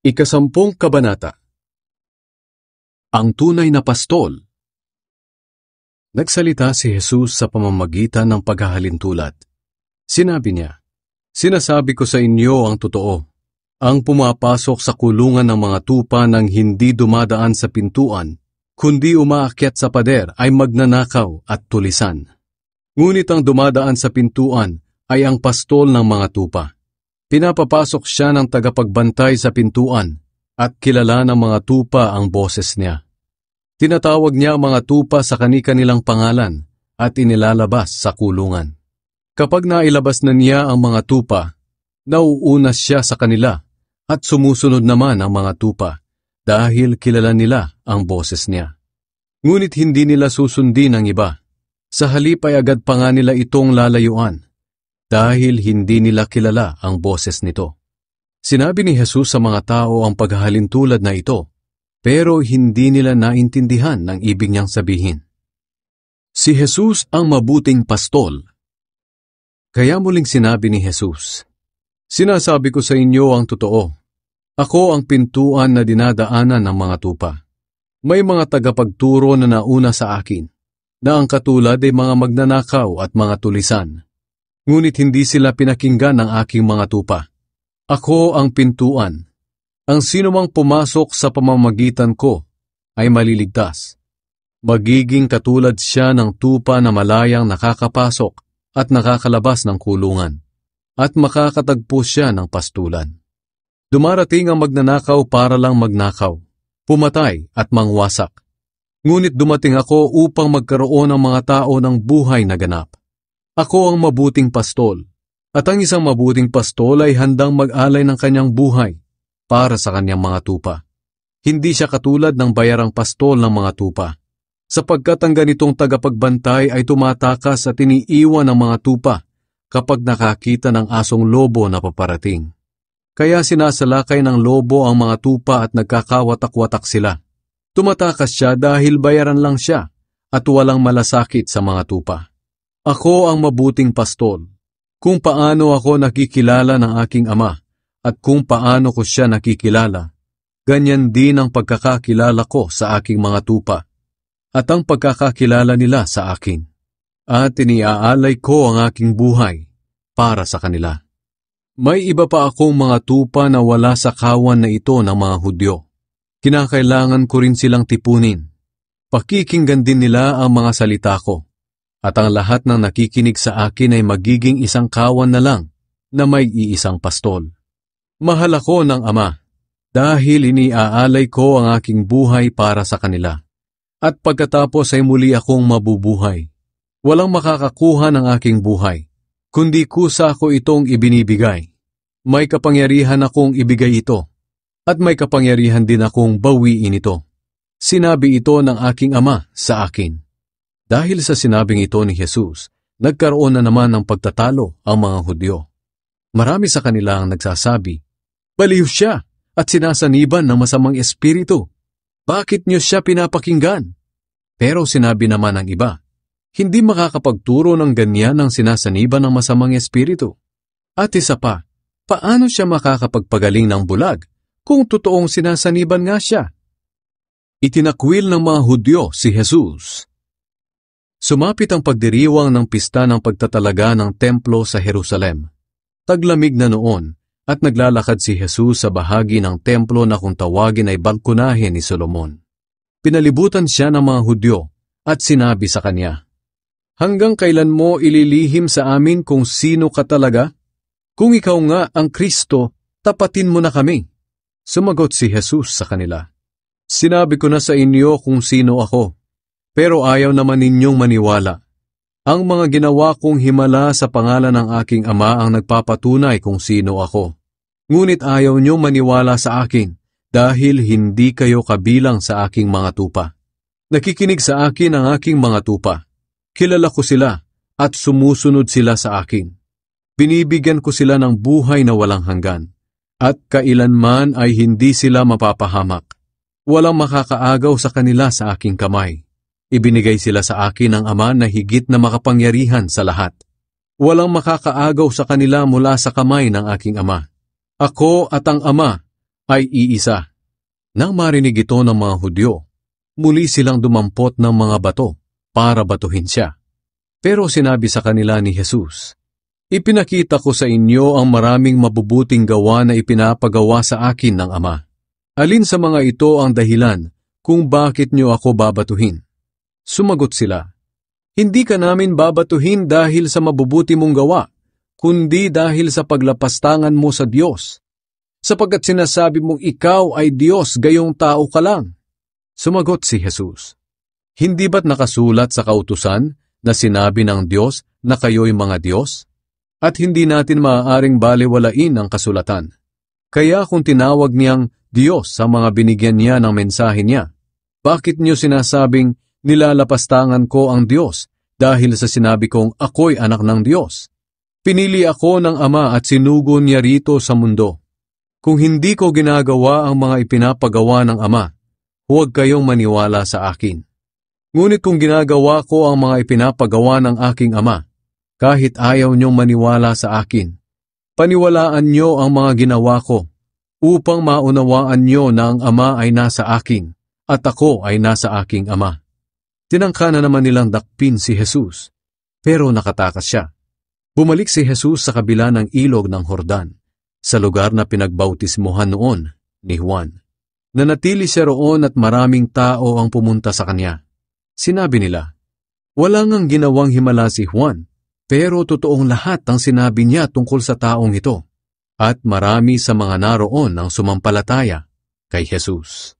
Ikasampung kabanata. Ang tunay na pastol. Nagsalita si Jesus sa pamamagitan ng paghahalintulad. Sinabi niya, "Sinasabi ko sa inyo ang totoo. Ang pumapasok sa kulungan ng mga tupa nang hindi dumadaan sa pintuan, kundi umaakyat sa pader ay magnanakaw at tulisan. Ngunit ang dumadaan sa pintuan ay ang pastol ng mga tupa. Pinapapasok siya ng tagapagbantay sa pintuan at kilala ng mga tupa ang boses niya. Tinatawag niya ang mga tupa sa kani-kanilang pangalan at inilalabas sa kulungan. Kapag nailabas na niya ang mga tupa, nauunas siya sa kanila at sumusunod naman ang mga tupa dahil kilala nila ang boses niya. Ngunit hindi nila susundin ang iba. Sa halip ay agad pa nga nila itong lalayuan dahil hindi nila kilala ang boses nito." Sinabi ni Jesus sa mga tao ang paghahalintulad na ito, pero hindi nila naintindihan ang ibig niyang sabihin. Si Jesus ang mabuting pastol. Kaya muling sinabi ni Jesus, "Sinasabi ko sa inyo ang totoo. Ako ang pintuan na dinadaanan ng mga tupa. May mga tagapagturo na nauna sa akin, na ang katulad ay mga magnanakaw at mga tulisan. Ngunit hindi sila pinakinggan ng aking mga tupa. Ako ang pintuan. Ang sinumang pumasok sa pamamagitan ko ay maliligtas. Magiging katulad siya ng tupa na malayang nakakapasok at nakakalabas ng kulungan, at makakatagpo siya ng pastulan. Dumarating ang magnanakaw para lang magnakaw, pumatay at mangwasak. Ngunit dumating ako upang magkaroon ng mga tao ng buhay na ganap. Ako ang mabuting pastol, at ang isang mabuting pastol ay handang mag-alay ng kanyang buhay para sa kanyang mga tupa. Hindi siya katulad ng bayarang pastol ng mga tupa, sapagkat ang ganitong tagapagbantay ay tumatakas at iniiwan ng mga tupa kapag nakakita ng asong lobo na paparating. Kaya sinasalakay ng lobo ang mga tupa at nagkakawatak-watak sila. Tumatakas siya dahil bayaran lang siya at walang malasakit sa mga tupa. Ako ang mabuting pastol. Kung paano ako nakikilala ng aking ama at kung paano ko siya nakikilala, ganyan din ang pagkakakilala ko sa aking mga tupa at ang pagkakakilala nila sa akin. At iniaalay ko ang aking buhay para sa kanila. May iba pa akong mga tupa na wala sa kawan na ito ng mga Hudyo. Kinakailangan ko rin silang tipunin. Pakikinggan din nila ang mga salita ko. At ang lahat ng nakikinig sa akin ay magiging isang kawan na lang na may iisang pastol. Mahal ako ng Ama dahil iniaalay ko ang aking buhay para sa kanila. At pagkatapos ay muli akong mabubuhay. Walang makakakuha ng aking buhay, kundi kusa ko itong ibinibigay. May kapangyarihan akong ibigay ito, at may kapangyarihan din akong bawiin ito. Sinabi ito ng aking Ama sa akin. Dahil sa sinabing ito ni Jesus, nagkaroon na naman ng pagtatalo ang mga Hudyo. Marami sa kanila ang nagsasabi, "Baliw siya at sinasaniban ng masamang espiritu. Bakit niyo siya pinapakinggan?" Pero sinabi naman ng iba, "Hindi makakapagturo ng ganyan ang sinasaniban ng masamang espiritu. At isa pa, paano siya makakapagpagaling ng bulag kung totoong sinasaniban nga siya?" Itinakwil ng mga Hudyo si Jesus. Sumapit ang pagdiriwang ng pista ng pagtatalaga ng templo sa Jerusalem. Taglamig na noon at naglalakad si Jesus sa bahagi ng templo na kung tawagin ay balkonahe ni Solomon. Pinalibutan siya ng mga Hudyo at sinabi sa kanya, "Hanggang kailan mo ililihim sa amin kung sino ka talaga? Kung ikaw nga ang Kristo, tapatin mo na kami." Sumagot si Jesus sa kanila, "Sinabi ko na sa inyo kung sino ako. Pero ayaw naman ninyong maniwala. Ang mga ginawa kong himala sa pangalan ng aking Ama ang nagpapatunay kung sino ako. Ngunit ayaw niyong maniwala sa akin dahil hindi kayo kabilang sa aking mga tupa. Nakikinig sa akin ang aking mga tupa. Kilala ko sila at sumusunod sila sa akin. Binibigyan ko sila ng buhay na walang hanggan, at kailanman ay hindi sila mapapahamak. Walang makakaagaw sa kanila sa aking kamay. Ibinigay sila sa akin ng Ama na higit na makapangyarihan sa lahat. Walang makakaagaw sa kanila mula sa kamay ng aking Ama. Ako at ang Ama ay iisa. Nang marinig ito ng mga Hudyo, muli silang dumampot ng mga bato para batuhin siya. Pero sinabi sa kanila ni Jesus, "Ipinakita ko sa inyo ang maraming mabubuting gawa na ipinapagawa sa akin ng Ama. Alin sa mga ito ang dahilan kung bakit niyo ako babatuhin?" Sumagot sila, "Hindi ka namin babatuhin dahil sa mabubuti mong gawa, kundi dahil sa paglapastangan mo sa Diyos. Sapagkat sinasabi mong ikaw ay Diyos, gayong tao ka lang." Sumagot si Jesus, "Hindi ba't nakasulat sa kautusan na sinabi ng Diyos na kayo'y mga Diyos? At hindi natin maaaring balewalain ang kasulatan. Kaya kung tinawag niyang Diyos sa mga binigyan niya ng mensahe niya, bakit niyo sinasabing nilalapastangan ko ang Diyos dahil sa sinabi kong ako'y anak ng Diyos? Pinili ako ng Ama at sinugo niya rito sa mundo. Kung hindi ko ginagawa ang mga ipinapagawa ng Ama, huwag kayong maniwala sa akin. Ngunit kung ginagawa ko ang mga ipinapagawa ng aking Ama, kahit ayaw niyong maniwala sa akin, paniwalaan niyo ang mga ginawa ko, upang maunawaan niyo na ang Ama ay nasa akin, at ako ay nasa aking Ama." Tinangka na naman nilang dakpin si Jesus, pero nakatakas siya. Bumalik si Jesus sa kabila ng ilog ng Jordan, sa lugar na pinagbautismohan noon ni Juan. Nanatili siya roon at maraming tao ang pumunta sa kanya. Sinabi nila, "Wala ngang ginawang himala si Juan, pero totoong lahat ang sinabi niya tungkol sa taong ito." At marami sa mga naroon ang sumampalataya kay Jesus.